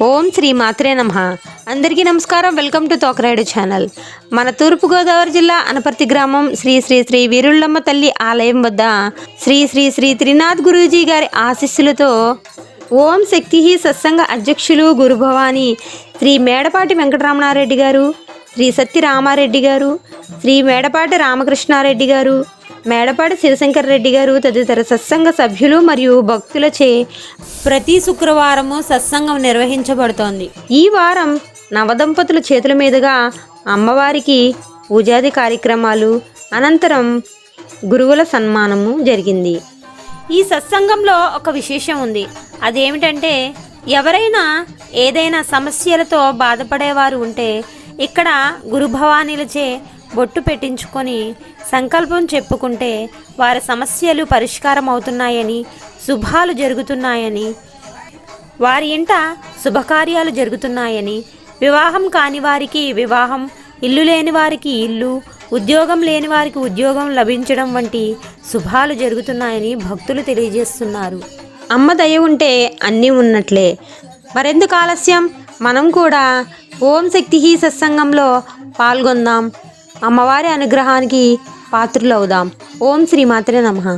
ఓం శ్రీ మాత్రే నమః. అందరికీ నమస్కారం. Welcome to Tokarayudu channel. మన తూర్పుగోదావరి జిల్లా అనపర్తి గ్రామం శ్రీ శ్రీ శ్రీ వీరుళ్ళమ్మ తల్లి ఆలయం వద్ద శ్రీ శ్రీ శ్రీ త్రినాథ్ గురూజీ గారి ఆశీస్సులతో ఓం శక్తి సత్సంగ అధ్యక్షులు గురుభవాని శ్రీ మేడపాటి వెంకటరమణారెడ్డి గారు, శ్రీ సత్తి రామారెడ్డి గారు, శ్రీ మేడపాటి రామకృష్ణారెడ్డి గారు, మేడపాటి శివశంకర్ రెడ్డి గారు తదితర సత్సంగ సభ్యులు మరియు భక్తులచే ప్రతి శుక్రవారము సత్సంగం నిర్వహించబడుతోంది. ఈ వారం నవదంపతుల చేతుల మీదుగా అమ్మవారికి పూజాది కార్యక్రమాలు, అనంతరం గురువుల సన్మానము జరిగింది. ఈ సత్సంగంలో ఒక విశేషం ఉంది. అదేమిటంటే, ఎవరైనా ఏదైనా సమస్యలతో బాధపడేవారు ఉంటే ఇక్కడ గురుభవానీలచే బొట్టు పెట్టించుకొని సంకల్పం చెప్పుకుంటే వారి సమస్యలు పరిష్కారం అవుతున్నాయని, శుభాలు జరుగుతున్నాయని, వారి ఇంట శుభకార్యాలు జరుగుతున్నాయని, వివాహం కాని వారికి వివాహం, ఇల్లు లేని వారికి ఇల్లు, ఉద్యోగం లేని వారికి ఉద్యోగం లభించడం వంటి శుభాలు జరుగుతున్నాయని భక్తులు తెలియజేస్తున్నారు. అమ్మ దయ ఉంటే అన్నీ ఉన్నట్లే. మరెందుకు ఆలస్యం? మనం కూడా ఓం శక్తి సత్సంగంలో పాల్గొందాం. అమ్మవారి అనుగ్రహానికి పాత్రులవుదాం. ఓం శ్రీ మాత్రే నమః.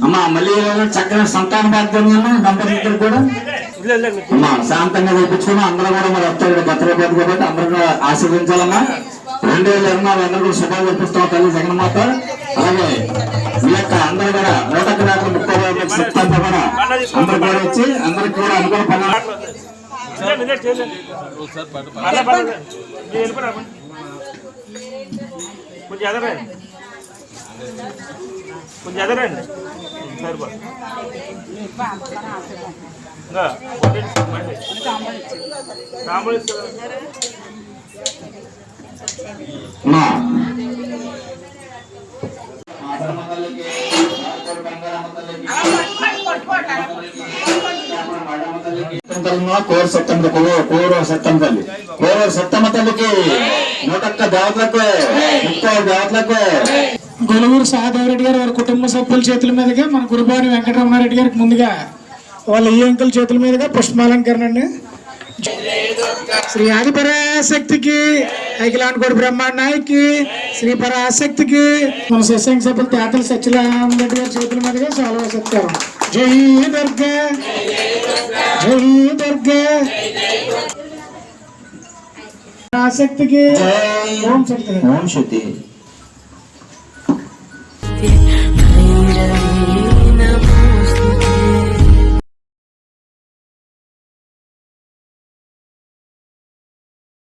అమ్మా మళ్ళీ చక్కని సంతాన భాగ్యం దంపతులు కూడా అమ్మా శాంతంగా చూపించుకుని అందరూ కూడా మరి వస్తారు బర్త్డే పాటు కాబట్టి అందరూ కూడా ఆశీర్వదించాలమ్మా. 2024 అందరూ కూడా శుభాలు చూపిస్తాం తల్లి జగన్మాత. అలాగే మీ యొక్క అందరూ కూడా 130 సప్తాంతా కూడా అందరూ కూడా వచ్చి అందరికి కూడా అనుకూల పనులు కొంచెం ఎదరండి సరిపోదు. కోరు సత్తమ్మ తల్లికి 101 దేవతలకు 30 దేవతలకు గొలుగురు సహదేవరెడ్డి గారు వారి కుటుంబ సభ్యుల చేతుల మీదుగా మన గురుభవాని వెంకటరమణారెడ్డి గారికి ముందుగా వాళ్ళ ఈ అంకుల చేతుల మీదుగా పుష్పాలంకరణ అండి. శ్రీ ఆది పరాశక్తికి, ఐకిలాంటి బ్రహ్మాండానికి, శ్రీ పరాశక్తికి మన సత్సంగ సభ్యులు తేతల సత్యనారాయణ గారి చేతుల మీదుగా చాలా సత్కారం. జై దుర్గా, జై దుర్గా. పరాశక్తికి ఓం శక్తి, ఓం శక్తి.